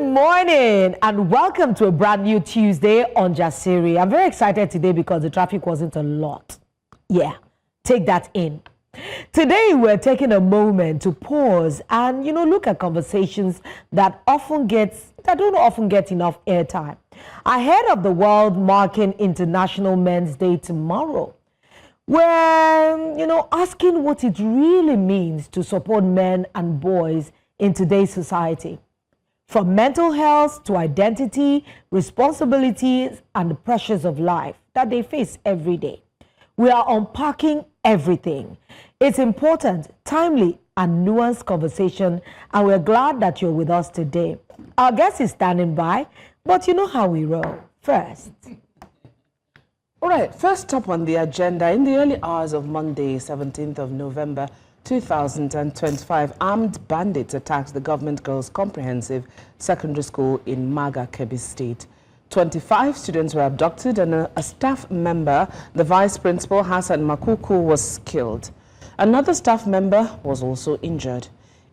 Good morning and welcome to a brand new Tuesday on Jasiri. I'm very excited today because the traffic wasn't a lot. Yeah, take that in. Today we're taking a moment to pause and look at conversations that don't often get enough airtime. Ahead of the world marking International Men's Day tomorrow, we're asking what it really means to support men and boys in today's society. From mental health to identity, responsibilities, and the pressures of life that they face every day. We are unpacking everything. It's important, timely, and nuanced conversation, and we're glad that you're with us today. Our guest is standing by, but you know how we roll. First. All right, first up on the agenda, in the early hours of Monday, 17th of November, 2025, armed bandits attacked the Government Girls Comprehensive Secondary School in Maga, Kebbi State. 25 students were abducted and a staff member, the Vice Principal Hassan Makuku, was killed. Another staff member was also injured.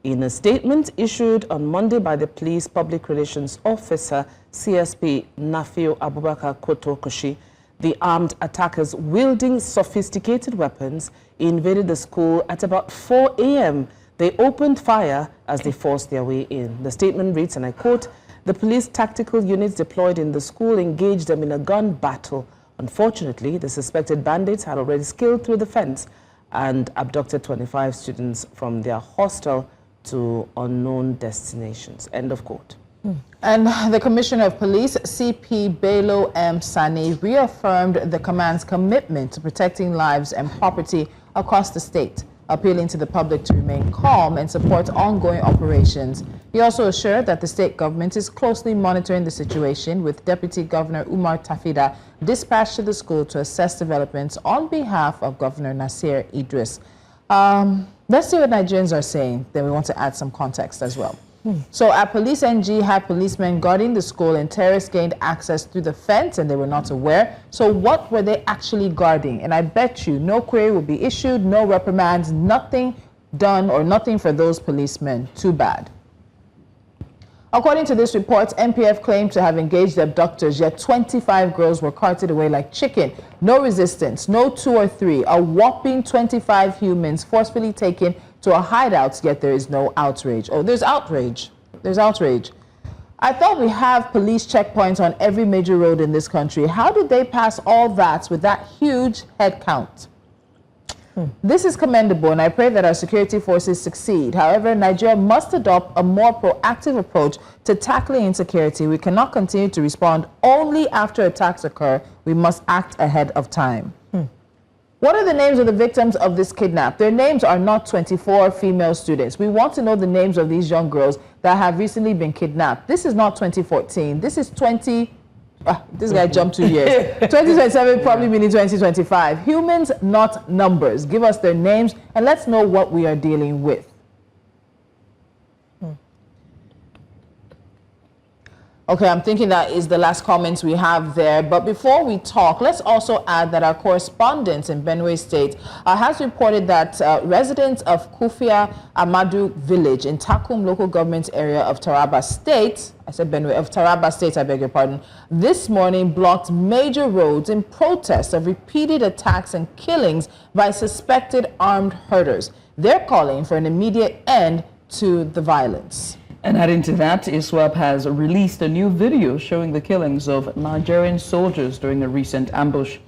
In a statement issued on Monday by the Police Public Relations Officer, CSP Nafio Abubakar Kotokoshi, the armed attackers wielding sophisticated weapons invaded the school at about 4 a.m. They opened fire as they forced their way in. The statement reads, and I quote, "The police tactical units deployed in the school engaged them in a gun battle. Unfortunately, the suspected bandits had already scaled through the fence and abducted 25 students from their hostel to unknown destinations." End of quote. And the Commissioner of Police, CP Bello M. Sani, reaffirmed the command's commitment to protecting lives and property across the state, appealing to the public to remain calm and support ongoing operations. He also assured that the state government is closely monitoring the situation, with Deputy Governor Umar Tafida dispatched to the school to assess developments on behalf of Governor Nasir Idris. Let's see what Nigerians are saying. Then we want to add some context as well. So at Police NG had policemen guarding the school and terrorists gained access through the fence and they were not aware. So what were they actually guarding? And I bet you no query will be issued, no reprimands, nothing done or nothing for those policemen. Too bad. According to this report, MPF claimed to have engaged the abductors, yet 25 girls were carted away like chicken. No resistance, no 2 or 3, a whopping 25 humans forcefully taken to a hideout, yet there is no outrage. Oh, there's outrage. There's outrage. I thought we have police checkpoints on every major road in this country. How did they pass all that with that huge head count? This is commendable, and I pray that our security forces succeed. However, Nigeria must adopt a more proactive approach to tackling insecurity. We cannot continue to respond only after attacks occur. We must act ahead of time. What are the names of the victims of this kidnap? Their names are not 24 female students. We want to know the names of these young girls that have recently been kidnapped. This is not 2014. This is this guy jumped 2 years. 2027 probably meaning 2025. Humans, not numbers. Give us their names and let's know what we are dealing with. Okay, I'm thinking that is the last comments we have there. But before we talk, let's also add that our correspondent in Benue State has reported that residents of Kufia Amadu village in Takum local government area of Taraba State, I said Benue, of Taraba State, I beg your pardon, this morning blocked major roads in protest of repeated attacks and killings by suspected armed herders. They're calling for an immediate end to the violence. And adding to that, ISWAP has released a new video showing the killings of Nigerian soldiers during a recent ambush.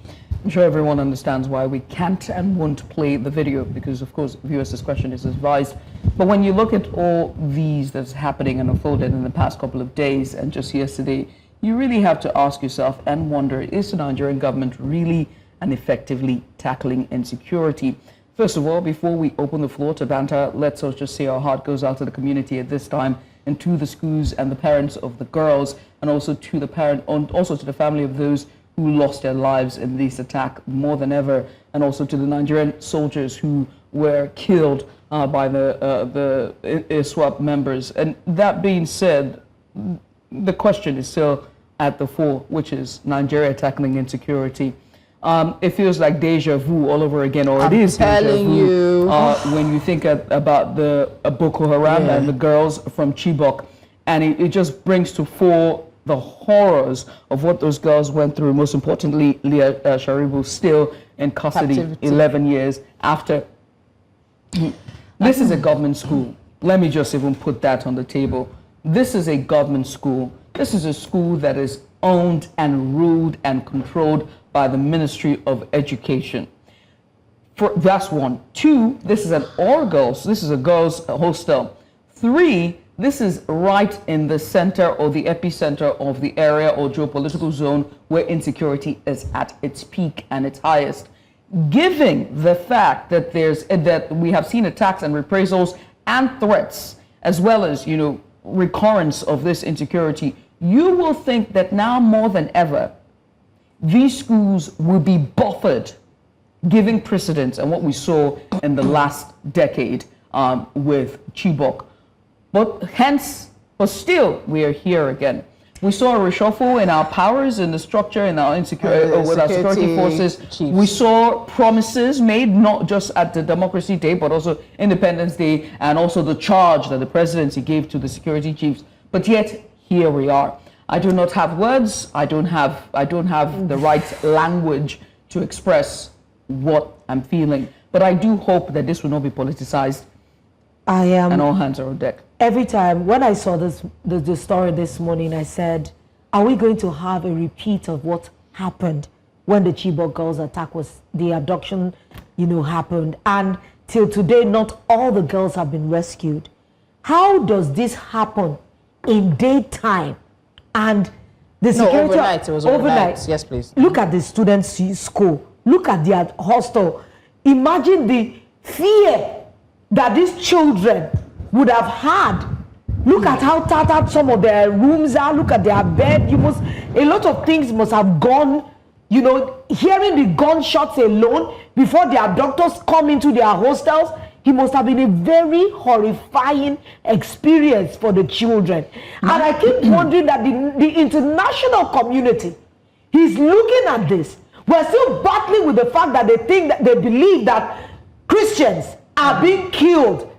I'm sure everyone understands why we can't and won't play the video because, of course, viewers' discretion is advised. But when you look at all these that's happening and unfolded in the past couple of days and just yesterday, you really have to ask yourself and wonder, is the Nigerian government really and effectively tackling insecurity? First of all, before we open the floor to banter, let's all just say our heart goes out to the community at this time and to the schools and the parents of the girls and also to the family of those who lost their lives in this attack more than ever, and also to the Nigerian soldiers who were killed by the ISWAP members. And that being said, the question is still at the fore, which is Nigeria tackling insecurity. It feels like deja vu all over again, or it is deja vu when you think about the Boko Haram and the girls from Chibok. and it just brings to fore the horrors of what those girls went through. Most importantly, Leah Sharibu still in custody Captivity. 11 years after. This is a government school. Let me just even put that on the table. This is a government school. This is a school that is owned and ruled and controlled by the Ministry of Education. That's one. Two, this is an all-girls. This is a girls' hostel. Three, this is right in the center or the epicenter of the area or geopolitical zone where insecurity is at its peak and its highest. Given the fact that that we have seen attacks and reprisals and threats, as well as, recurrence of this insecurity, you will think that now more than ever, these schools will be buffered, giving precedence and what we saw in the last decade with Chibok. But still, we are here again. We saw a reshuffle in our powers, in the structure, in our with our security forces. Chiefs. We saw promises made not just at the Democracy Day, but also Independence Day, and also the charge that the presidency gave to the security chiefs. But yet, here we are. I do not have words. I don't have the right language to express what I'm feeling. But I do hope that this will not be politicized. And all hands are on deck. Every time when I saw the story this morning, I said, are we going to have a repeat of what happened when the Chibok girls attack the abduction, happened? And till today, not all the girls have been rescued. How does this happen in daytime? And the security... overnight. It was overnight. Yes, please. Look at the students' school. Look at their hostel. Imagine the fear that these children would have had. Look at how tattered some of their rooms are. Look at their bed. A lot of things must have gone, hearing the gunshots alone before the abductors come into their hostels. It must have been a very horrifying experience for the children. And I keep wondering that the international community is looking at this. We're still battling with the fact that they believe that Christians are being killed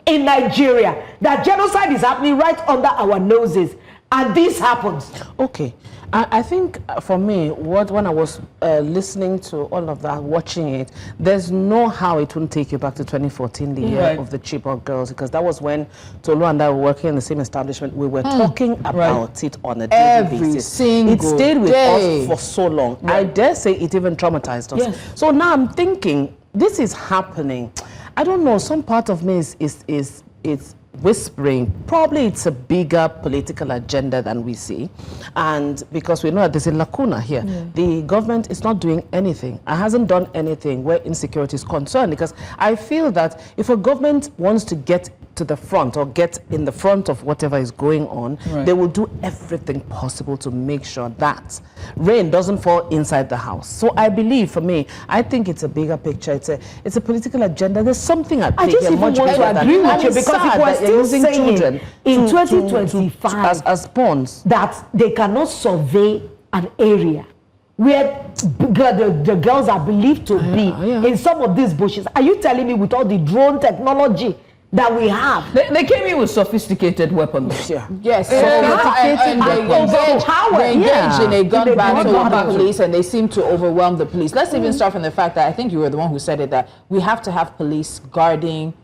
in Nigeria, that genocide is happening right under our noses, and this happens. Okay, I think for me, when I was listening to all of that, watching it, there's no how it wouldn't take you back to 2014, the year of the Chibok girls, because that was when Tolu and I were working in the same establishment. We were talking about it on a daily basis. It stayed with us for so long. I dare say it even traumatized us. Yes. So now I'm thinking, this is happening. I don't know, some part of me is whispering, probably it's a bigger political agenda than we see. And because we know that there's a lacuna here. The government is not doing anything. It hasn't done anything where insecurity is concerned, because I feel that if a government wants to get to the front or get in the front of whatever is going on, they will do everything possible to make sure that rain doesn't fall inside the house. So I believe, for me, I think it's a bigger picture. It's a political agenda. There's something at play here much bigger than that. I just even want to agree with you, because if we're still using saying children in 2025 as pawns, that they cannot survey an area where the girls are believed to be in some of these bushes. Are you telling me with all the drone technology that we have? They came in with sophisticated weapons. Yes, Sophisticated they engage in a gun battle with the police, and they seem to overwhelm the police. Let's even start from the fact that I think you were the one who said it, that we have to have police guarding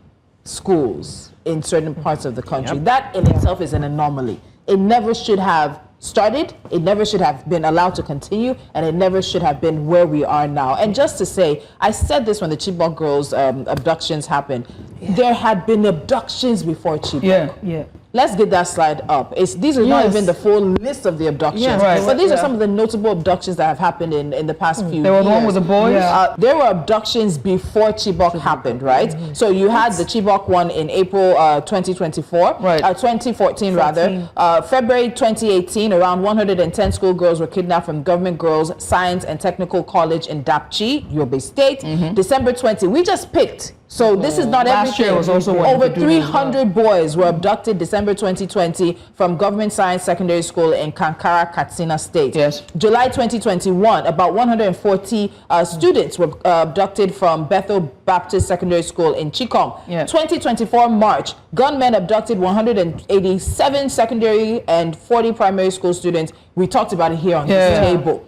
schools in certain parts of the country. That in itself is an anomaly. It never should have started, it never should have been allowed to continue, and it never should have been where we are now. And just to say, I said this when the Chibok girls abductions happened. There had been abductions before Chibok. Let's get that slide up. These are not even the full list of the abductions, but these are some of the notable abductions that have happened in the past few years. There was one with the boys? There were abductions before Chibok happened, right? So you had the Chibok one in April 2024, 2014 rather. February 2018, around 110 schoolgirls were kidnapped from Government Girls Science and Technical College in Dapchi, Kebbi State. December 20, we just picked So this is not Last everything. year was also what Over you could do as 300 boys were abducted December 2020 from Government Science Secondary School in Kankara, Katsina State. Yes. July 2021, about 140 students were abducted from Bethel Baptist Secondary School in Chikom. Yeah. 2024 March, gunmen abducted 187 secondary and 40 primary school students. We talked about it here on this table.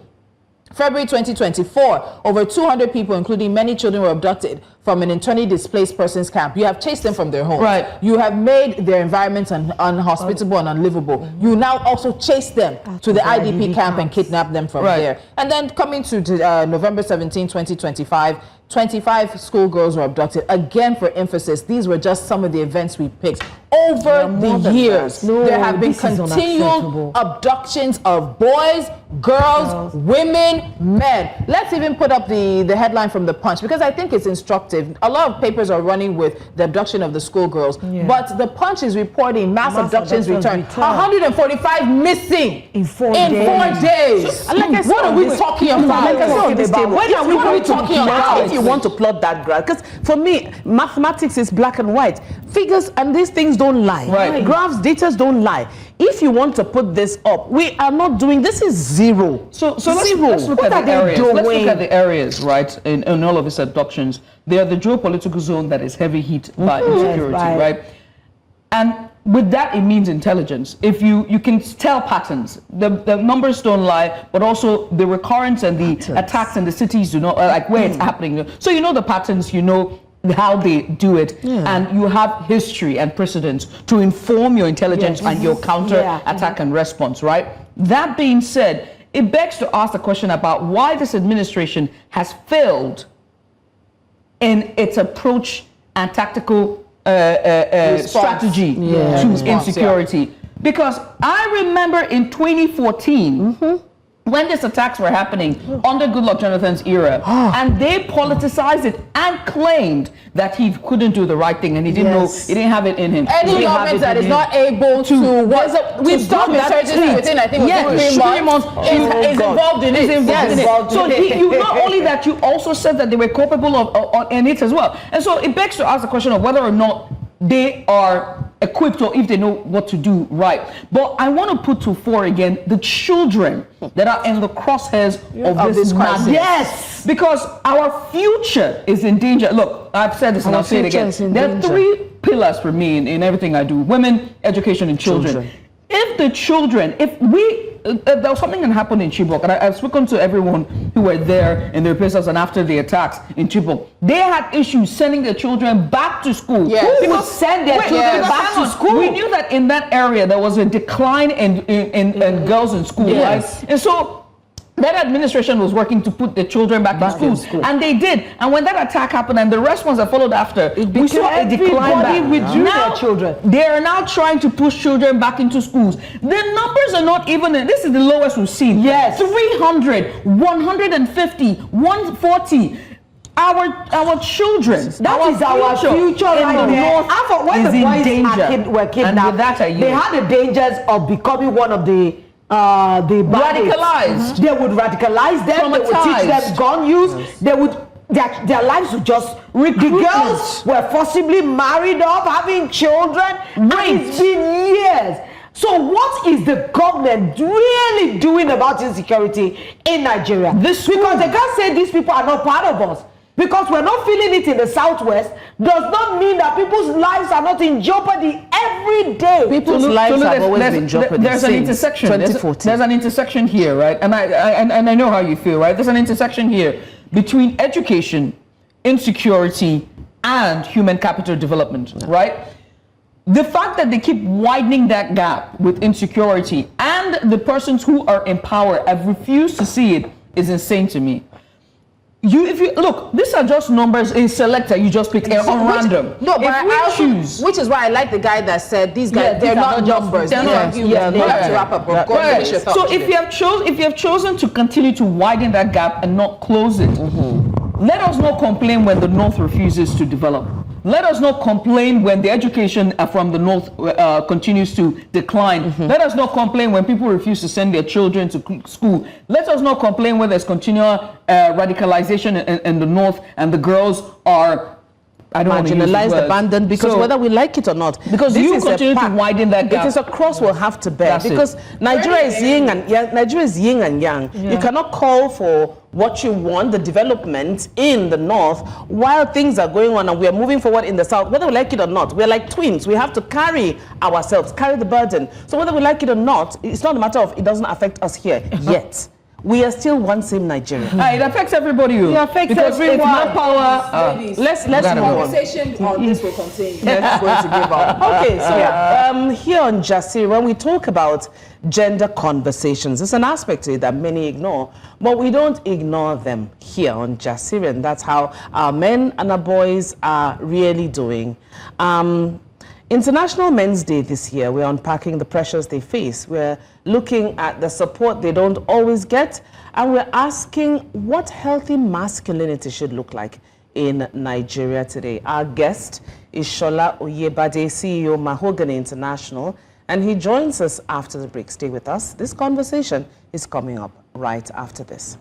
February 2024, over 200 people, including many children, were abducted from an internally displaced persons camp. You have chased them from their homes. Right. You have made their environments unhospitable and unlivable. You now also chase them to the IDP camp and kidnap them from there. And then coming to November 17, 2025, 25 schoolgirls were abducted. Again, for emphasis, these were just some of the events we picked. Over the years, there have been continual abductions of boys, girls, women, men. Let's even put up the headline from the Punch, because I think it's instructive. A lot of papers are running with the abduction of the schoolgirls, but the Punch is reporting mass abductions returned. 145 missing in 4 days. What are we talking about? What are we talking about? If you want to plot that graph, because for me, mathematics is black and white. Figures and these things don't lie. Right. Graphs, data don't lie. If you want to put this up, we are not doing this. Is zero. So let's look at the areas. Let's look at the areas, right? In all of these abductions, they are the geopolitical zone that is heavy hit by insecurity, right? And with that, it means intelligence. If you can tell patterns, the numbers don't lie, but also the recurrence and the attacks in the cities do not, like where it's happening. So you know the patterns, you know how they do it, and you have history and precedents to inform your intelligence and your counter attack and response, right? That being said, it begs to ask the question about why this administration has failed in its approach and tactical strategy to insecurity. Because I remember in 2014, when these attacks were happening under Goodluck Jonathan's era, and they politicized it and claimed that he couldn't do the right thing and he didn't know, he didn't have it in him. Any government that is not able to stop insurgency within, I think, within 3 months is involved in it. So you not only that, you also said that they were culpable of in it as well. And so it begs to ask the question of whether or not they are equipped or if they know what to do right. But I want to put to fore again the children that are in the crosshairs of this crisis. Yes, because our future is in danger. Look, I've said this and I'll say it again. There are 3 pillars for me in everything I do: women, education, and children. If the children, if we, there was something that happened in Chibok, and I've spoken to everyone who were there in the places and after the attacks in Chibok. They had issues sending their children back to school. Who would send their children back to school? We knew that in that area there was a decline in girls in school, right? And so that administration was working to put the children back in school, and they did. And when that attack happened and the response that followed after, we saw a decline back. Withdrew their children. They are now trying to push children back into schools. The numbers are not even, this is the lowest we've seen. 300, 150, 140. Our children, that is our future right there. When the boys were kidnapped, they had the dangers of becoming one of the radicalized. They would radicalize them. They would teach them gun use. They would their lives would just the girls were forcibly married off, having children. And it's been years. So what is the government really doing about insecurity in Nigeria? Because they can't say these people are not part of us. Because we're not feeling it in the southwest does not mean that people's lives are not in jeopardy every day. People's lives have always been in jeopardy. There's an intersection. There's an intersection here, right? And I know how you feel, right? There's an intersection here between education, insecurity, and human capital development, right? The fact that they keep widening that gap with insecurity and the persons who are in power have refused to see it is insane to me. If you look, these are just numbers in selector. You just pick on random. No, but I choose. Which is why I like the guy that said these guys they're not numbers. They're not humans. They have to wrap up. So if you have chosen to continue to widen that gap and not close it, let us not complain when the North refuses to develop. Let us not complain when the education from the North continues to decline. Let us not complain when people refuse to send their children to school. Let us not complain when there's continual radicalization in the North and the girls are I don't wanna use these marginalized, words. abandoned, because So- whether we like it or not, Because this you is a continue to fact. widen that gap. It is a cross we'll have to bear, That's it. because Nigeria is yin and yang. Nigeria is yin and yang. You cannot call for what you want, the development in the north, while things are going on and we are moving forward in the south. Whether we like it or not, we're like twins. We have to carry ourselves, carry the burden. So whether we like it or not, it's not a matter of it doesn't affect us here yet. We are still one same Nigeria. It affects everybody. It affects because everyone. It's not power. Let's move on. Conversation on this will continue. Yes, going to give up. Okay, so here on Jasiri, when we talk about gender conversations, it's an aspect to it that many ignore, but we don't ignore them here on Jasiri, and that's how our men and our boys are really doing. International Men's Day this year, we're unpacking the pressures they face. We're looking at the support they don't always get, and we're asking what healthy masculinity should look like in Nigeria today. Our guest is Sola Oyebade, CEO, Mahogany International, and he joins us after the break. Stay with us. This conversation is coming up right after this.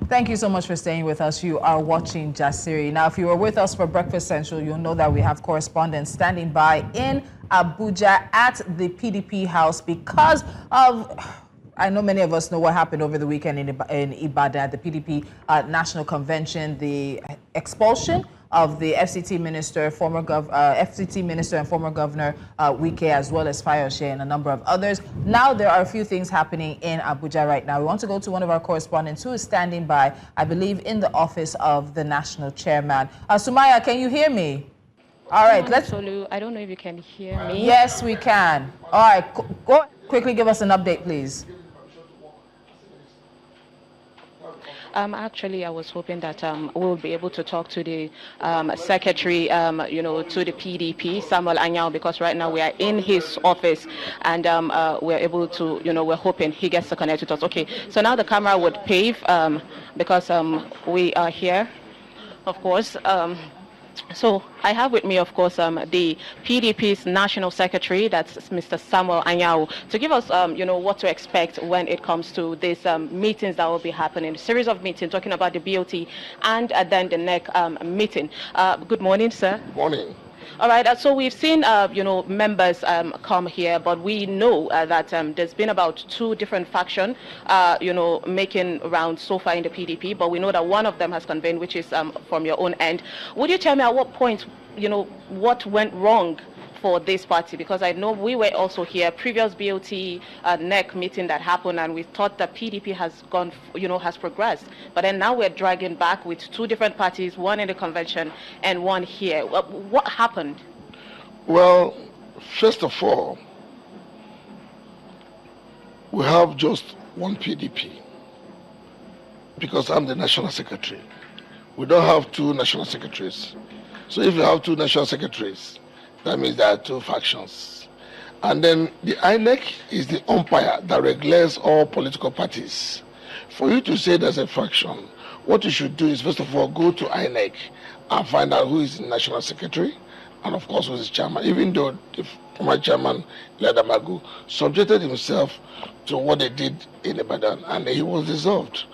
Thank you so much for staying with us. You are watching Jasiri. Now, if you were with us for Breakfast Central, you'll know that we have correspondents standing by in Abuja at the PDP house because of... I know many of us know what happened over the weekend in Ibadan at the PDP National Convention, the expulsion of the FCT minister, FCT minister and former governor Wike, as well as Fayose and a number of others. Now there are a few things happening in Abuja right now. We want to go to one of our correspondents who is standing by, I believe, in the office of the national chairman. Sumaya, can you hear me? All right, let's... Solu, I don't know if you can hear me. Yes, we can. All right, go quickly give us an update, please. Actually, I was hoping that we'll be able to talk to the secretary, to the PDP, Samuel Anyao, because right now we are in his office and we're able to, we're hoping he gets to connect with us. Okay, so now the camera would pave because we are here, of course. So I have with me, of course, the PDP's national secretary, that's Mr. Samuel Anyao, to give us, what to expect when it comes to these meetings that will be happening, a series of meetings talking about the BOT and then the NEC meeting. Good morning, sir. Good morning. All right, so we've seen, members come here, but we know that there's been about 2 different factions, making rounds so far in the PDP, but we know that one of them has convened, which is from your own end. Would you tell me at what point, what went wrong for this party? Because I know we were also here, previous BOT NEC meeting that happened, and we thought that PDP has gone, has progressed. But then now we're dragging back with 2 different parties, one in the convention and one here. What happened? Well, first of all, we have just one PDP because I'm the national secretary. We don't have 2 national secretaries. So if you have 2 national secretaries, that means there are 2 factions. And then the INEC is the umpire that regulates all political parties. For you to say there's a faction, what you should do is, first of all, go to INEC and find out who is the national secretary, and of course who is the chairman, even though the former chairman, Ledamagu, subjected himself to what they did in Ibadan, and he was dissolved.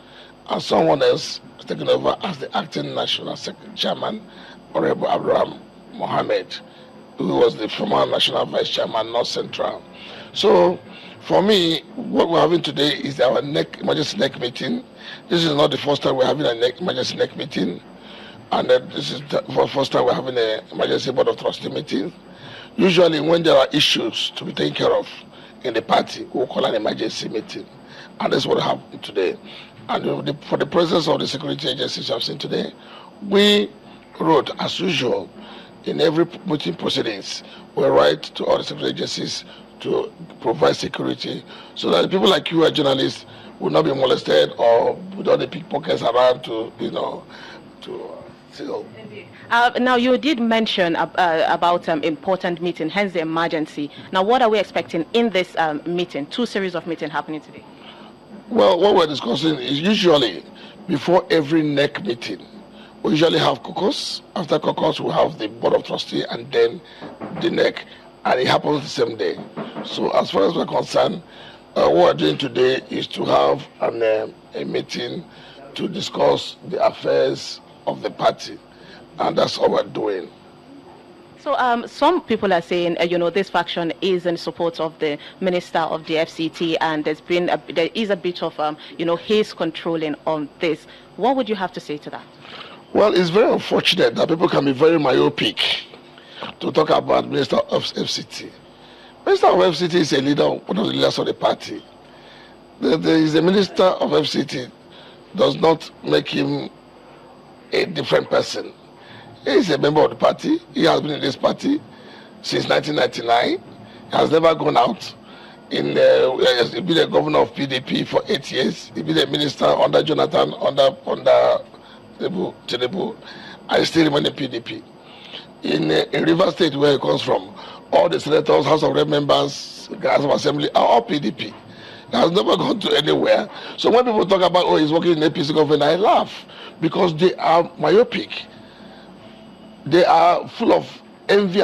And someone else was taken over as the acting national chairman, Honorable Abraham Mohammed, who was the former national vice chairman, North Central. So, for me, what we're having today is our emergency NEC meeting. This is not the first time we're having an emergency NEC meeting, and this is the first time we're having an emergency board of trustee meeting. Usually, when there are issues to be taken care of in the party, we'll call an emergency meeting, and that's what happened today. And for the presence of the security agencies I've seen today, we wrote, as usual, in every meeting proceedings, we write to all the security agencies to provide security so that people like you, as journalists, will not be molested or with all the pickpockets around to steal. Now, you did mention about important meeting, hence the emergency. Now, what are we expecting in this meeting, 2 series of meetings happening today? Well, what we're discussing is usually before every NEC meeting, we usually have caucus. After caucus, we have the board of trustees and then the NEC, and it happens the same day. So as far as we're concerned, what we're doing today is to have a meeting to discuss the affairs of the party, and that's all we're doing. So some people are saying, this faction is in support of the minister of the FCT, and there is a bit of, his controlling on this. What would you have to say to that? Well, it's very unfortunate that people can be very myopic to talk about minister of FCT. Minister of FCT is a leader, one of the leaders of the party. There is a minister of FCT does not make him a different person. He is a member of the party. He has been in this party since 1999. He has never gone out. He's been a governor of PDP for 8 years. He's been a minister under Jonathan, under Tinubu. I still remain in PDP. In Rivers State, where he comes from, all the senators, House of Rep members, House of Assembly are all PDP. He has never gone to anywhere. So when people talk about, oh, he's working in APC government, I laugh because they are myopic. They are full of envy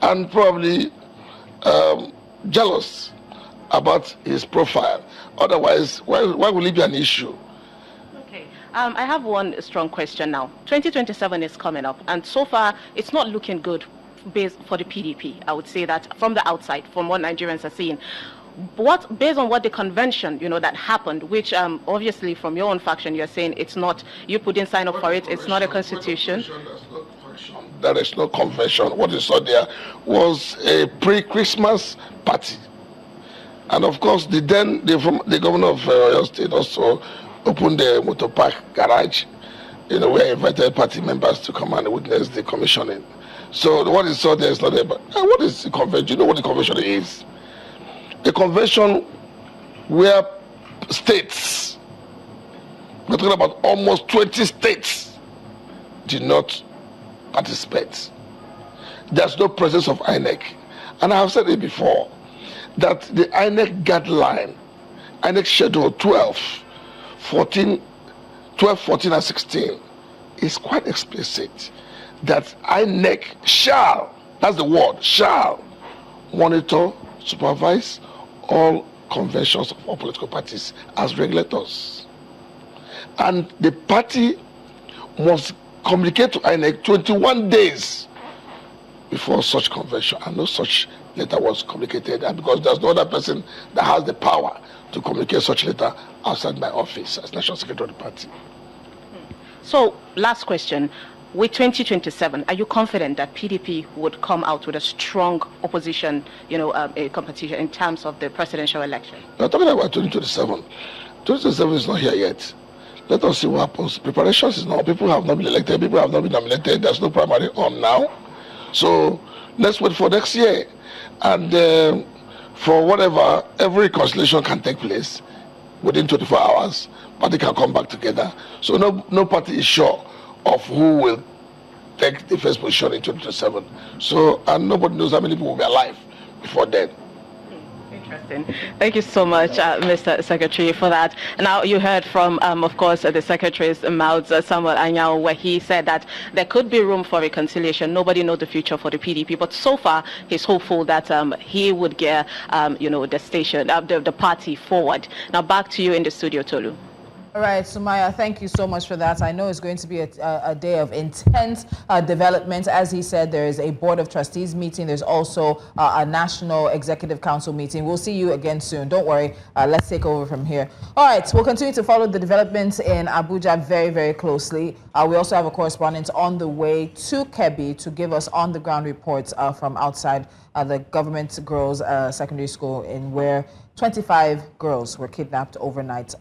and probably jealous about his profile. Otherwise, why will it be an issue? Okay. I have one strong question now. 2027 is coming up, and so far it's not looking good for the PDP. I would say that from the outside, from what Nigerians are seeing. Based on what the convention, that happened, which obviously from your own faction, you're saying it's not, you didn't sign up for it, it's not a constitution. There is no convention. What you saw there was a pre-Christmas party. And of course, the governor of your state also opened the motor park garage, where he invited party members to come and witness the commissioning. So what you saw there is not there. But what is the convention? You know what the convention is? A convention where states, we're talking about almost 20 states, did not participate. There's no presence of INEC. And I have said it before, that the INEC guideline, INEC schedule 12, 14, and 16 is quite explicit that INEC shall, that's the word, shall monitor, supervise all conventions of all political parties as regulators. And the party must communicate to INEC 21 days before such convention, and no such letter was communicated, and because there's no other person that has the power to communicate such letter outside my office as National Secretary of the party. So, last question. With 2027, are you confident that PDP would come out with a strong opposition, a competition in terms of the presidential election? We're talking about 2027. 2027 is not here yet. Let us see what happens. Preparations is now. People have not been elected. People have not been nominated. There's no primary on now. So let's wait for next year. And for whatever, every reconciliation can take place within 24 hours. Party can come back together. So no party is sure of who will take the first position in 2027. So, and nobody knows how many people will be alive before then. Interesting. Thank you so much, Mr. Secretary, for that. Now, you heard from, of course, the Secretary's mouth, Samuel Anyao, where he said that there could be room for reconciliation. Nobody knows the future for the PDP, but so far, he's hopeful that he would get, the station, the party forward. Now, back to you in the studio, Tolu. All right, Sumaya, thank you so much for that. I know it's going to be a day of intense development. As he said, there is a Board of Trustees meeting. There's also a National Executive Council meeting. We'll see you again soon. Don't worry. Let's take over from here. All right, we'll continue to follow the developments in Abuja very, very closely. We also have a correspondent on the way to Kebbi to give us on-the-ground reports from outside the government girls' secondary school, in where 25 girls were kidnapped overnight.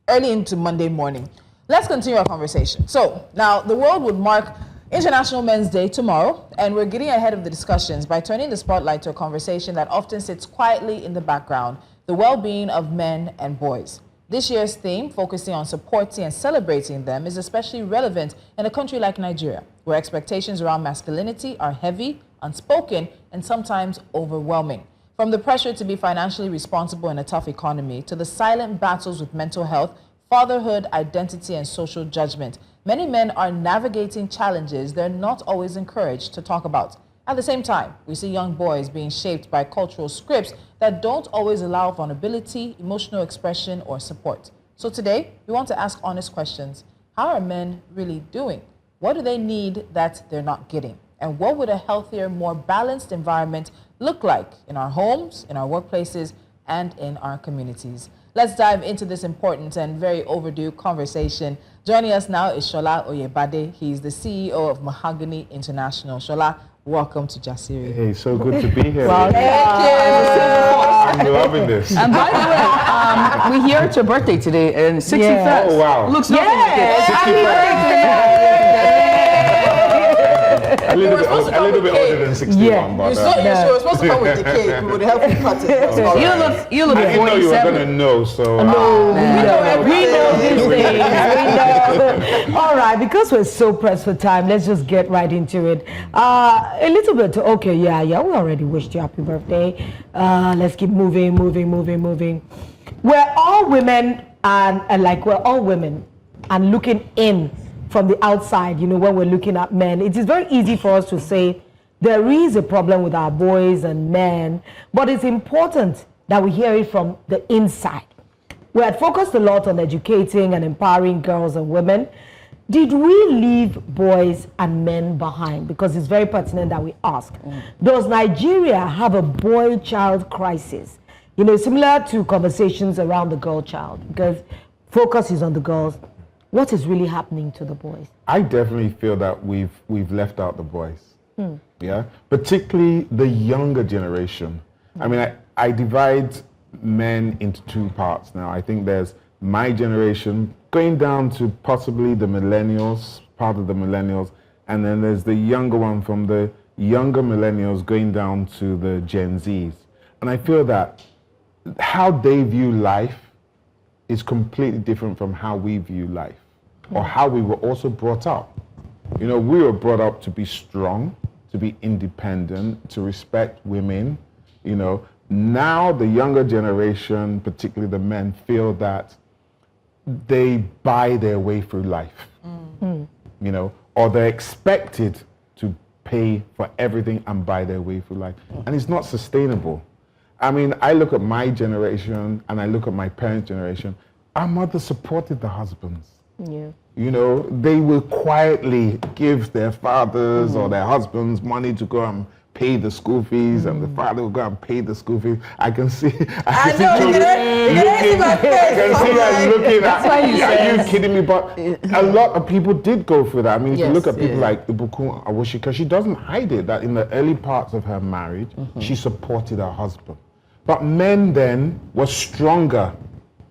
Early into Monday morning. Let's continue our conversation. So now the world would mark International Men's Day tomorrow, and we're getting ahead of the discussions by turning the spotlight to a conversation that often sits quietly in the background, the well-being of men and boys. This year's theme, focusing on supporting and celebrating them, is especially relevant in a country like Nigeria, where expectations around masculinity are heavy, unspoken, and sometimes overwhelming. From the pressure to be financially responsible in a tough economy to the silent battles with mental health, fatherhood, identity, and social judgment, many men are navigating challenges they're not always encouraged to talk about. At the same time, we see young boys being shaped by cultural scripts that don't always allow vulnerability, emotional expression, or support. So today, we want to ask honest questions. How are men really doing? What do they need that they're not getting? And what would a healthier, more balanced environment look like in our homes, in our workplaces, and in our communities? Let's dive into this important and very overdue conversation. Joining us now is Sola Oyebade. He's the CEO of Mahogany International. Sola, welcome to Jasiri. Hey, so good to be here. Thank you. I'm loving this. And by the way, we hear it's your birthday today, and 61st. Yeah. Oh, wow. Looks nothing like it. 61st. A little bit older than 61, Yeah. but You were supposed to come with the cake. We would help you cut it. You look I didn't know you were 47. going to know, so... We know these things. We know. All right, because we're so pressed for time, let's just get right into it. A little bit. Okay, yeah. We already wished you happy birthday. Let's keep moving. We're all women, and like we're all women, and looking in from the outside. You know, when we're looking at men, it is very easy for us to say there is a problem with our boys and men, but it's important that we hear it from the inside. We had focused a lot on educating and empowering girls and women. Did we leave boys and men behind? Because it's very pertinent that we ask. Does Nigeria have a boy-child crisis? You know, similar to conversations around the girl child, because focus is on the girls. What is really happening to the boys? I definitely feel that we've left out the boys. Yeah, particularly the younger generation. I mean, I divide men into two parts now. I think there's my generation going down to possibly the millennials, part of the millennials, and then there's the younger one from the younger millennials going down to the Gen Zs. And I feel that how they view life is completely different from how we view life, or how we were also brought up. You know, we were brought up to be strong, to be independent, to respect women. You know, now the younger generation, particularly the men, feel that they buy their way through life. You know, or they're expected to pay for everything and buy their way through life. And it's not sustainable. I mean, I look at my generation and I look at my parents' generation. Our mothers supported the husbands. Yeah. You know, they will quietly give their fathers or their husbands money to go and pay the school fees, and the father will go and pay the school fees. I can see children looking. I can see them looking at. Are you kidding me? But a lot of people did go through that. I mean, if you look at people like Ibukun Awushika, she doesn't hide it that in the early parts of her marriage, she supported her husband. But men then were stronger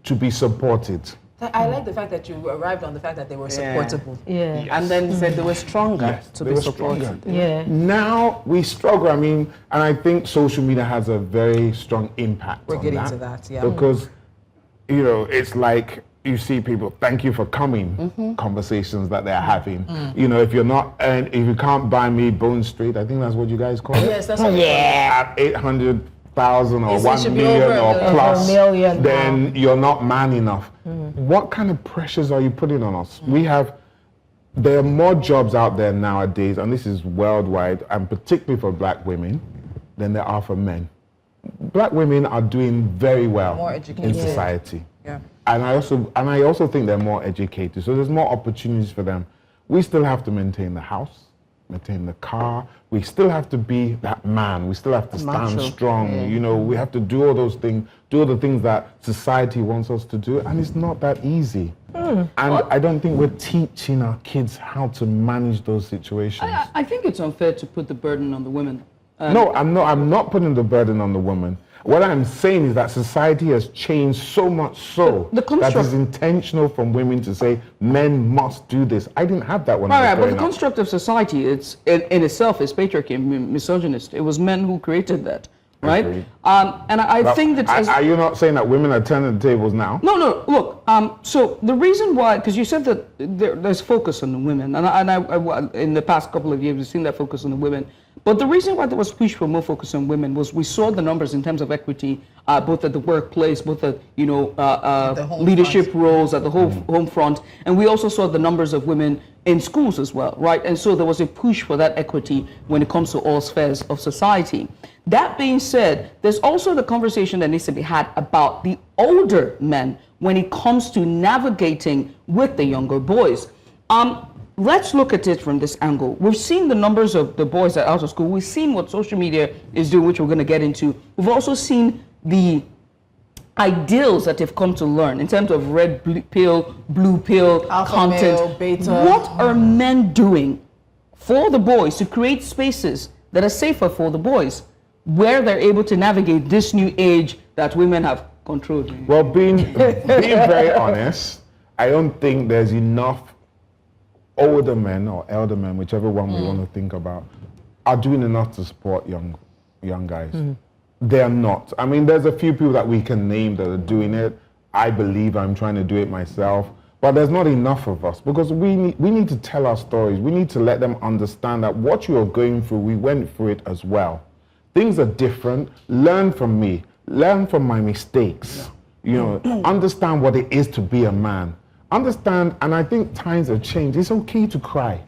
to be supported. I like the fact that you arrived on the fact that they were supportable. Yeah. And then said they were stronger to they be were supported. stronger. Yeah. Now we struggle. I mean, and I think social media has a very strong impact We're on getting that. to that, yeah. Because, you know, it's like you see people, thank you for coming, conversations that they're having. You know, if you're not, and if you can't buy me Bone Street, I think that's what you guys call it. Yes, that's what At 800,000 or Yes, it 1 should be million over a or million. plus, Over a million, then you're not man enough. What kind of pressures are you putting on us? There are more jobs out there nowadays, and this is worldwide, and particularly for black women, than there are for men. Black women are doing very well More in educated. society. Yeah. And I also think they're more educated, so there's more opportunities for them. We still have to maintain the house, maintain the car. We still have to be that man. We still have to stand Macho. strong. You know, we have to do all those things, do all the things that society wants us to do, and it's not that easy. And I don't think we're teaching our kids how to manage those situations. I think it's unfair to put the burden on the women. No, I'm not putting the burden on the woman. What I'm saying is that society has changed so much so The that construct- it's intentional from women to say men must do this. I didn't have that when I was Right, but growing the up. construct of society, it's in itself is patriarchy and misogynist. It was men who created that, right? Agreed. And I But think that are you not saying that women are turning the tables now? No, look, so the reason why, because you said that there's focus on the women, and I, in the past couple of years, we've seen that focus on the women, But the reason why there was push for more focus on women was we saw the numbers in terms of equity, both at the workplace, both at leadership roles, at the home front, and we also saw the numbers of women in schools as well, right? And so there was a push for that equity when it comes to all spheres of society. That being said, there's also the conversation that needs to be had about the older men when it comes to navigating with the younger boys. Let's look at it from this angle. We've seen the numbers of the boys that are out of school. We've seen what social media is doing, which we're going to get into. We've also seen the ideals that they've come to learn in terms of red pill, blue pill alpha content. male, beta. What are men doing for the boys to create spaces that are safer for the boys, where they're able to navigate this new age that women have controlled? Well, being very honest, I don't think there's enough older men or elder men, whichever one we want to think about, are doing enough to support young guys. They're not. I mean, there's a few people that we can name that are doing it. I believe I'm trying to do it myself, but there's not enough of us, because we need to tell our stories. We need to let them understand that what you are going through, we went through it as well. Things are different. Learn from me. Learn from my mistakes. You know, understand what it is to be a man. Understand, and I think times have changed. It's okay to cry.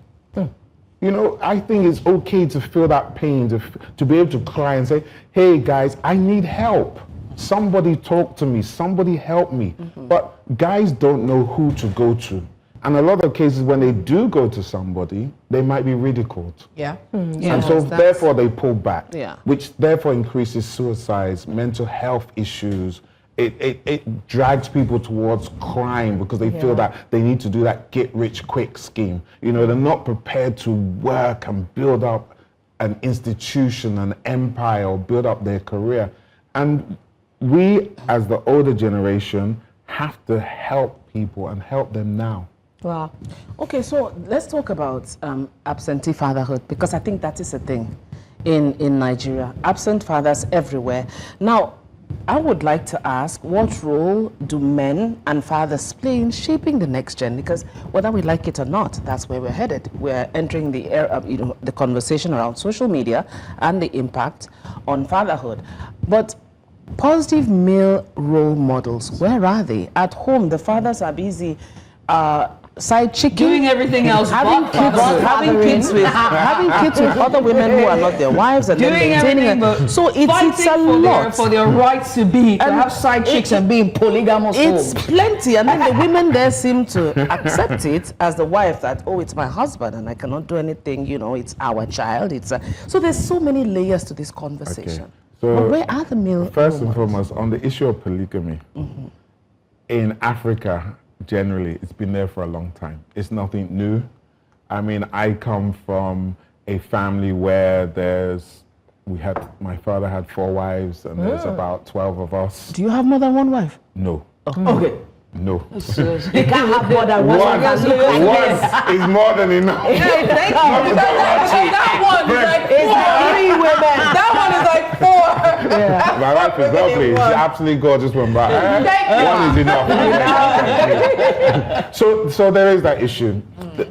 You know, I think it's okay to feel that pain, to be able to cry and say, hey guys, I need help. Somebody talk to me, somebody help me. But guys don't know who to go to. And a lot of cases when they do go to somebody, they might be ridiculed. Yeah. And so therefore they pull back, Yeah. which therefore increases suicides, mental health issues. It drags people towards crime because they feel that they need to do that get-rich-quick scheme. You know, they're not prepared to work and build up an institution, an empire, or build up their career. And we, as the older generation, have to help people and help them now. Wow. Okay, so let's talk about absentee fatherhood, because I think that is a thing in Nigeria. Absent fathers everywhere. Now, I would like to ask, what role do men and fathers play in shaping the next gen? Because whether we like it or not, that's where we're headed. We're entering the era, the conversation around social media and the impact on fatherhood. But positive male role models, where are they? At home, the fathers are busy side chicking, Doing everything else, having kids with other women who are not their wives, and doing then everything, maintaining. but So it's a lot for their rights to have side chicks and be in polygamous It's homes. plenty, and then the women there seem to accept it as the wife, that, oh, it's my husband and I cannot do anything, you know, it's our child. So there's so many layers to this conversation. Okay. So but where are the male first and role models? foremost, on the issue of polygamy, in Africa, generally, it's been there for a long time. It's nothing new. I mean, I come from a family where my father had 4 wives, and there's about 12 of us. Do you have more than one wife? No. Okay. No. They can't have more than one. One is more than enough. That one is like That one is like 4. My wife is lovely. She's absolutely gorgeous one, but one is enough. So there is that issue.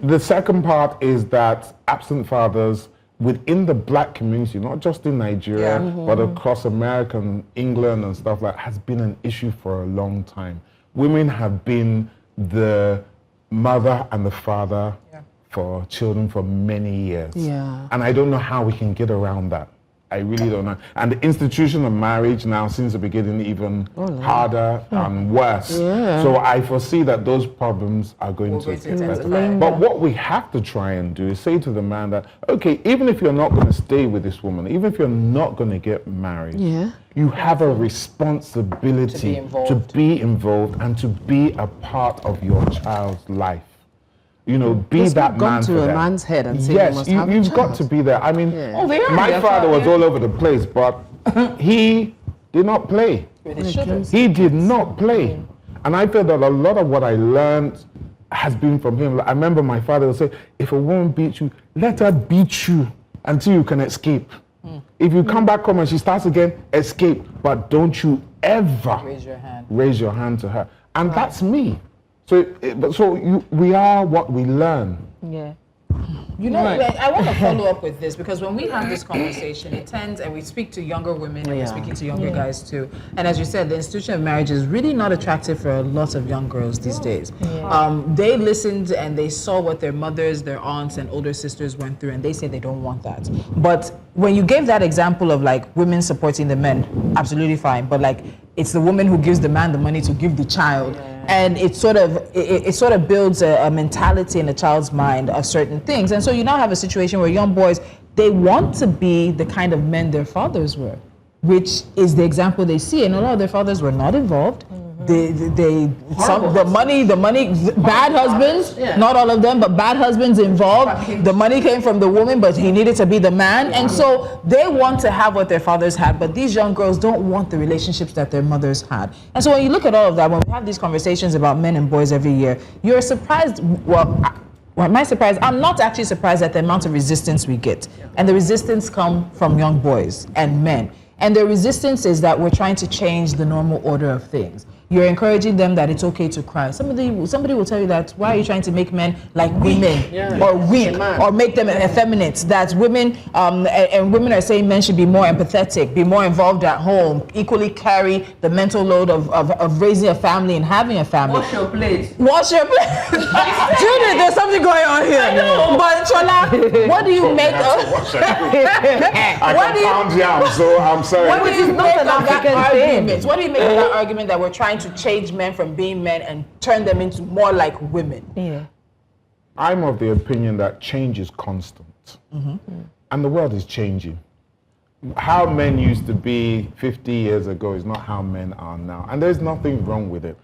The second part is that absent fathers within the black community, not just in Nigeria, but across America and England and stuff like that, has been an issue for a long time. Women have been the mother and the father for children for many years. Yeah. And I don't know how we can get around that. I really don't know. And the institution of marriage now, since the beginning, even harder and worse. Yeah. So I foresee that those problems are going to intensify. But what we have to try and do is say to the man that, okay, even if you're not going to stay with this woman, even if you're not going to get married, you have a responsibility to be involved and to be a part of your child's life. You know, be that man for them. to a man's head and say, yes, you've got to be there. I mean, my father was all over the place, but he did not play. He did not play. And I feel that a lot of what I learned has been from him. Like, I remember my father would say, if a woman beats you, let her beat you until you can escape. If you come back home and she starts again, escape. But don't you ever raise your hand to her. And that's me. So we are what we learn. Yeah. You know, I want to follow up with this because when we have this conversation, it tends, and we speak to younger women and we're speaking to younger guys too. And as you said, the institution of marriage is really not attractive for a lot of young girls these days. They listened and they saw what their mothers, their aunts, and older sisters went through, and they say they don't want that. But when you gave that example of like women supporting the men, absolutely fine. But like it's the woman who gives the man the money to give the child. And it sort of builds a mentality in a child's mind of certain things. And so you now have a situation where young boys, they want to be the kind of men their fathers were, which is the example they see. And a lot of their fathers were not involved. The money, bad husbands, not all of them, but bad husbands involved. The money came from the woman, but he needed to be the man. And so they want to have what their fathers had, but these young girls don't want the relationships that their mothers had. And so when you look at all of that, when we have these conversations about men and boys every year, you're surprised, well, am I surprised? I'm not actually surprised at the amount of resistance we get. And the resistance comes from young boys and men. And the resistance is that we're trying to change the normal order of things. You're encouraging them that it's okay to cry. Somebody will tell you that, why are you trying to make men like women or weak or make them effeminate? That women, and women are saying men should be more empathetic, be more involved at home, equally carry the mental load of raising a family and having a family. Wash your plate. Wash your plate. Judith, there's something going on here. I know. But Chola, what do you make of so I'm sorry. What do you make of that argument? What do you make of that argument that we're trying to change men from being men and turn them into more like women? I'm of the opinion that change is constant. And the world is changing. How men used to be 50 years ago is not how men are now. And there's nothing wrong with it.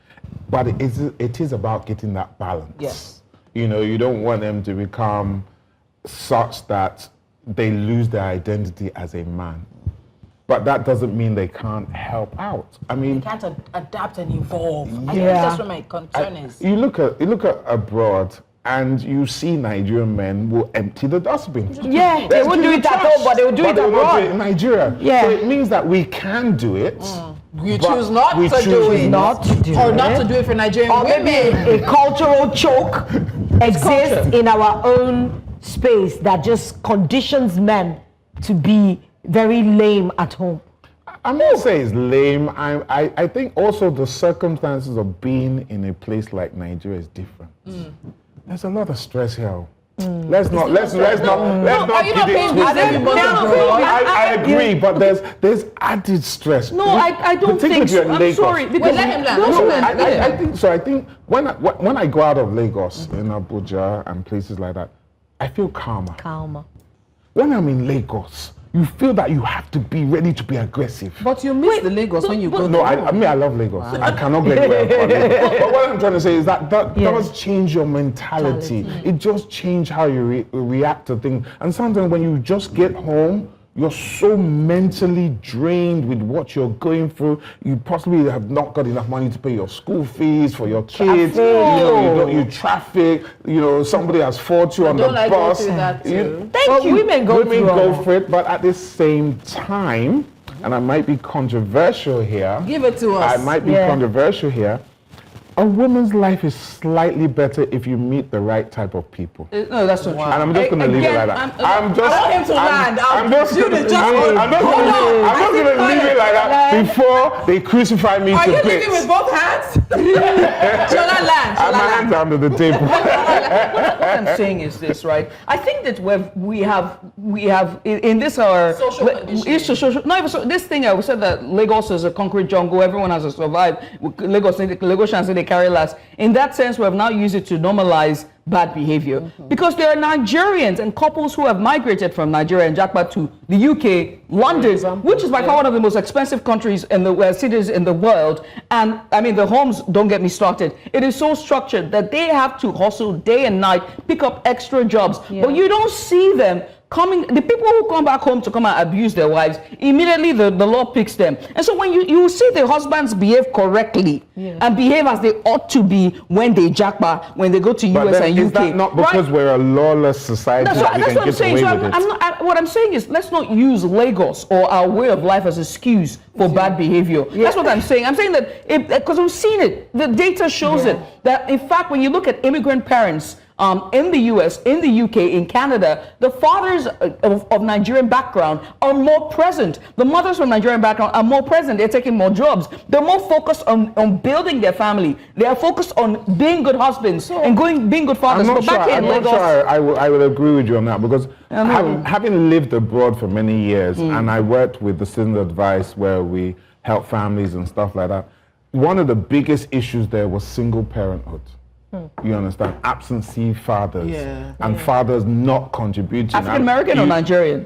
But it is about getting that balance. Yes. You know, you don't want them to become such that they lose their identity as a man. But that doesn't mean they can't help out. I mean, they can't adapt and evolve. I think that's what my concern is. You look at abroad, and you see Nigerian men will empty the dustbin. Yeah, they won't do it at home, but they will do it abroad. In Nigeria. Yeah. So it means that we can do it. You choose not to do it. Not to do or it. not to do it for Nigerian or women. Maybe a cultural choke exists in our own space that just conditions men to be very lame at home. I'm not saying it's lame. I think also the circumstances of being in a place like Nigeria is different. There's a lot of stress here. Let's not kid it. I agree, but there's added stress. No, I don't think so. I'm sorry. Because let him land. I think so. I think when I go out of Lagos in Abuja and places like that, I feel calmer. When I'm in Lagos, you feel that you have to be ready to be aggressive. But you miss the Lagos when you go. No, I love Lagos. I cannot get away from Lagos. But what I'm trying to say is that does change your mentality. It just changes how you react to things. And sometimes when you just get home, you're so mentally drained with what you're going through. You possibly have not got enough money to pay your school fees for your kids. You traffic. Somebody has fought you on the bus. Thank you. Women go for it, but at the same time, and I might be controversial here. Give it to us. I might be controversial here. A woman's life is slightly better if you meet the right type of people. No, that's not true. And I'm just going to leave it like that. I want him to land. I'm just going to leave it like that before they crucify me to bits. Are you leaving with both hands? Shola land. My hands are under the table. What I'm saying is this, right? I think that we have in this our social conditioning. This thing I said that Lagos is a concrete jungle. Everyone has to survive. Lagosians say they carry last. In that sense, we have now used it to normalize bad behavior because there are Nigerians and couples who have migrated from Nigeria and Japa to the UK, London, which is by far one of the most expensive countries in the cities in the world. And I mean, the homes, don't get me started. It is so structured that they have to hustle day and night, pick up extra jobs, but you don't see them coming. The people who come back home to come and abuse their wives, immediately the law picks them. And so when you see the husbands behave correctly and behave as they ought to be when they jackpot, when they go to US and UK. Is that not because we're a lawless society that's what I'm saying. So what I'm saying is, let's not use Lagos or our way of life as an excuse for bad behavior. That's what I'm saying. I'm saying that because we've seen it. The data shows it. That in fact, when you look at immigrant parents in the US, in the UK, in Canada, the fathers of Nigerian background are more present. The mothers from Nigerian background are more present. They're taking more jobs. They're more focused on building their family. They are focused on being good husbands and being good fathers. I'm not sure I will agree with you on that, because having lived abroad for many years, and I worked with the Citizen Advice where we help families and stuff like that, one of the biggest issues there was single parenthood. You understand? Absentee fathers and fathers not contributing. African American or Nigerian?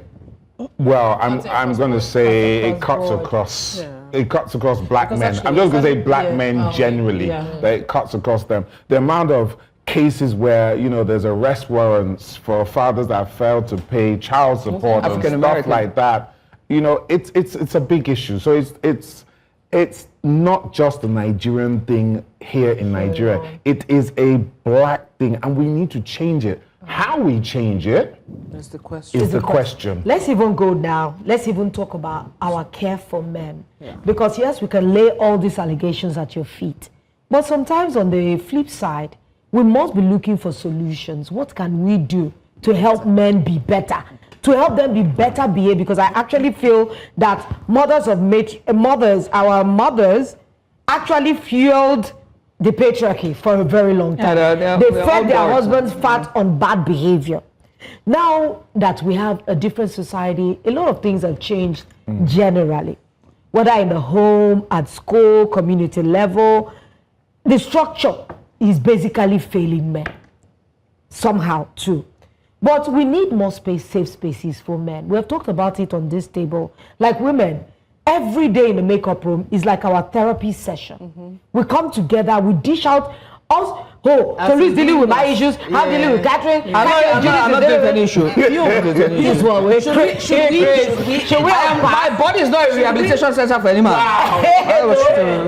Well, I'm going to say it cuts across. It cuts across black men. I'm just going to say black men generally. But it cuts across them. The amount of cases where there's arrest warrants for fathers that have failed to pay child support and stuff like that. It's a big issue. So it's not just a Nigerian thing here in Nigeria. It is a black thing, and we need to change it. How we change it is the question. Let's even go now. Let's even talk about our care for men. Because yes, we can lay all these allegations at your feet. But sometimes on the flip side, we must be looking for solutions. What can we do to help men be better? To help them be better behaved, because I actually feel that our mothers actually fueled the patriarchy for a very long time. They fed their husbands fat on bad behavior. Now that we have a different society, a lot of things have changed generally. Whether in the home, at school, community level, the structure is basically failing men somehow too. But we need more safe spaces for men. We have talked about it on this table. Like women, every day in the makeup room is like our therapy session. We come together, we dish out us. Police dealing with my issues. I'm dealing with Catherine. I'm not doing any issue. This one. My body is not a rehabilitation center for any man.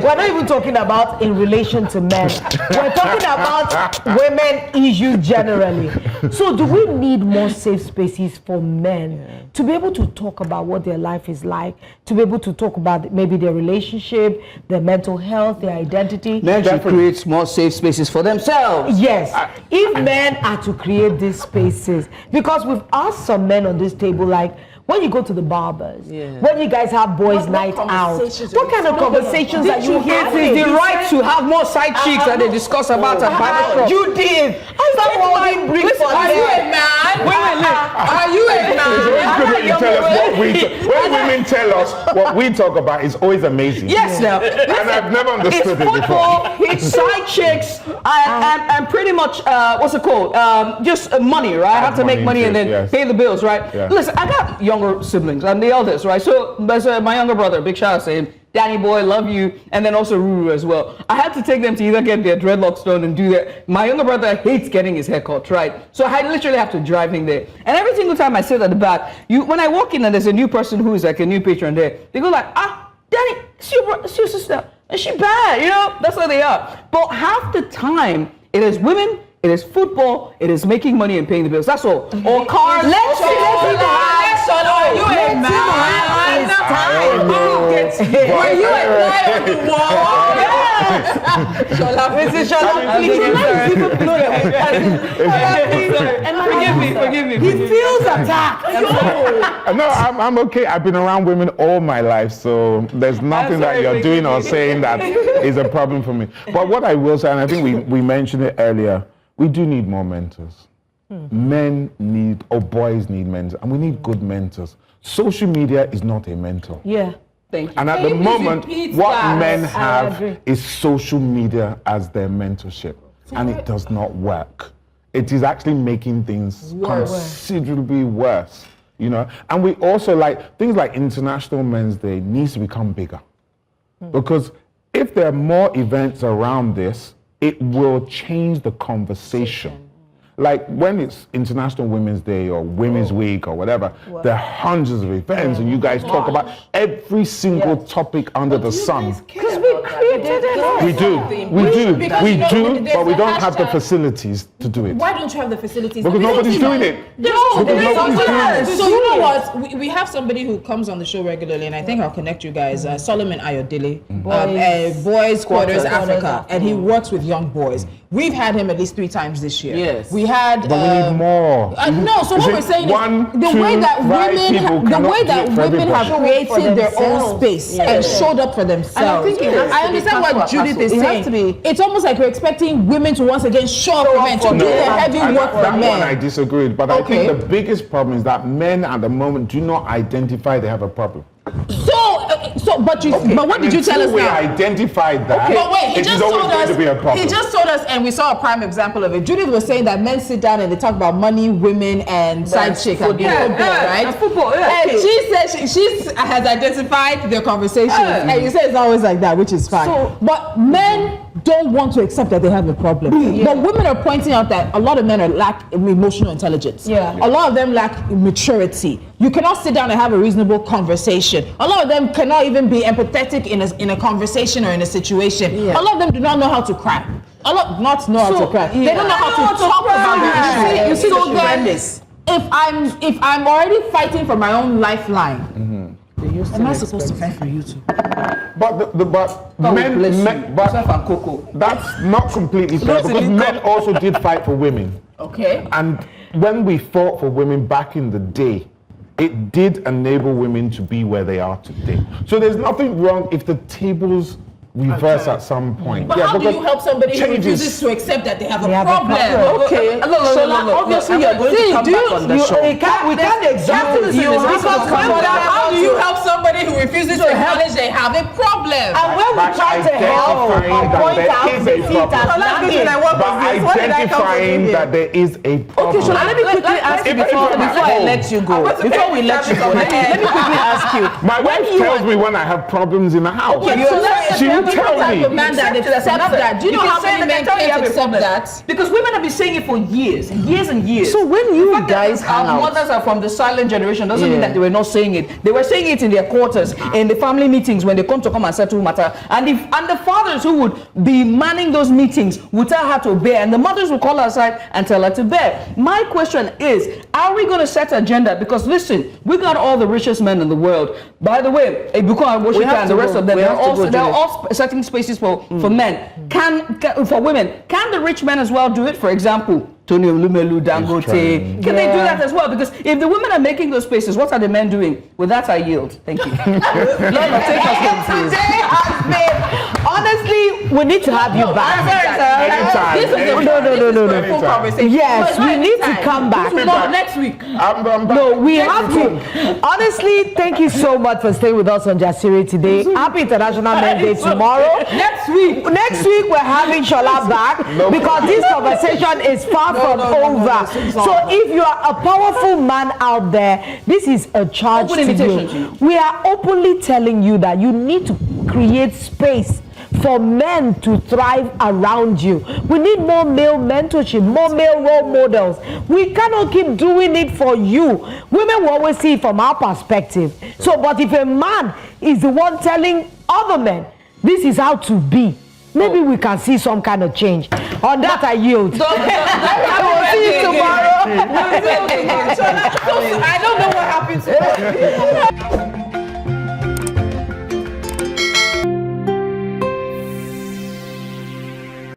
We're not even talking about in relation to men. We're talking about women issues generally. So do we need more safe spaces for men to be able to talk about what their life is like, to be able to talk about maybe their relationship, their mental health, their identity? Men should create more safe spaces for themselves. Yes, if men are to create these spaces, because we've asked some men on this table, like when you go to the barbers, when you guys have boys' night out, what kind of conversations are you having? It is the right to have more side chicks that they discuss about at barbershop. You did. Stop holding bricks for Are you a man? Are you a man? When women tell us what we talk about is always amazing. Yes, now. And I've never understood it football, before. it's side chicks, and pretty much, what's it called? Just money, right? I have to make money and then pay the bills, right? Listen, I got younger siblings. I'm the eldest, right? So there's my younger brother, big shout out to him. Danny boy, love you, and then also Ruru as well. I had to take them to either get their dreadlocks done and do that. My younger brother hates getting his hair cut, right? So I literally have to drive him there. And every single time I sit at the back, when I walk in and there's a new person who is like a new patron there, they go like, Danny, it's your sister. Is she bad? That's how they are. But half the time, it is women, it is football, it is making money and paying the bills. That's all. Or cars. Let's Sola, you a man. Were you a fly on the wall? Sola, Forgive me. He feels attacked. No, I'm okay. I've been around women all my life, so there's nothing that you're doing or saying that is a problem for me. But what I will say, and I think we mentioned it earlier, we do need more mentors. Men need, or boys need mentors, and we need good mentors. Social media is not a mentor. Yeah. Thank you. And at the moment, what men have is social media as their mentorship, and it does not work. It is actually making things considerably worse, And we also things like International Men's Day needs to become bigger, because if there are more events around this, it will change the conversation. Like when it's International Women's Day or Women's Week or whatever, there are hundreds of events and you guys talk about every single topic under the sun. Because we We do, Because, we you know, do, there's but we a don't have the hashtag. facilities to do it. Why don't you have the facilities? Because nobody's doing it. No, Because nobody's doing it. so you know what? We have somebody who comes on the show regularly, and I think I'll connect you guys. Solomon Ayodele, Boys Quarters Africa, and he works with young boys. We've had him at least 3 times this year. Yes. We had. But we need more. No, so Is what it we're saying one, is the two, way that right people women, cannot do it for everybody. have created their own space and showed up for themselves. And I think it has to I be understand parcel what and Judith parcel. is It has saying. to be- It's almost like we're expecting women to once again show up for men, to do the heavy work for That one I men. disagreed, but I think the biggest problem is that men at the moment do not identify they have a problem. But what did you tell us Until we now? identified that, But wait, he it just is always told going us. to be a problem. He just told us, and we saw a prime example of it. Judith was saying that men sit down and they talk about money, women, and side chick and football, right? And football, And she said she has identified their conversations, and you say it's always like that, which is fine. But men don't want to accept that they have a problem. But women are pointing out that a lot of men lack emotional intelligence. Yeah. A lot of them lack maturity. You cannot sit down and have a reasonable conversation. A lot of them cannot even be empathetic in a conversation or in a situation. Yeah. A lot of them do not know how to cry. Not know how to cry. They don't know how to talk about their issues. You see So the then, horrendous. if I'm already fighting for my own lifeline, am I supposed to fight for you too? But that's not completely fair, because men also did fight for women. Okay. And when we fought for women back in the day, it did enable women to be where they are today. So there's nothing wrong if the tables reverse at some point. But how do because you help somebody who changes- refuses to accept that they have a They have a problem? problem. Okay. Obviously, you're going to come back on the show. We can't exactly How do you help somebody who refuses to acknowledge they have a problem? And when we By try to help or identifying that point there out is the a seat problem. as nagging. By identifying that there is a problem. Okay, so let me quickly ask you before I let you go. Before we let you go, let me quickly ask you. My wife tells me when I have problems in the house. She will tell me. Man that accepts that. Do you know how many men can't accept that? Because women have been saying it for years and years and years. So when you guys hang our out, mothers are from the silent generation, doesn't mean that they were not saying it. They were saying it in their quarters, in the family meetings when they come and settle matter. And the fathers who would be manning those meetings would tell her to bear, and the mothers would call her aside and tell her to bear. My question is, are we going to set agenda? Because listen, we got all the richest men in the world. By the way, Ebuka and Washington and the rest of them, they're all setting spaces for men. For women, can the rich men as well do it? For example, Tony Olumelu, Dangote. Can they do that as well? Because if the women are making those spaces, what are the men doing? With that, I yield. Thank you. Lola, take us home, please. Today has been, honestly, we need to have you back. Anytime. This is a full conversation. Yes, we need to come back. Next week. I'm back. No, we have to. Honestly, thank you so much for staying with us on Jasiri today. Happy International Men's Day tomorrow. Next week. Next week, we're having Shola back because this conversation is far from over. So if you are a powerful man out there, this is a charge Open to invitation to you. you. We are openly telling you that you need to create space for men to thrive around you. We need more male mentorship, more male role models. We cannot keep doing it for you. Women will always see it from our perspective. So, but if a man is the one telling other men, this is how to be, maybe we can see some kind of change. On that, I yield. I will see you tomorrow. I don't know what happened to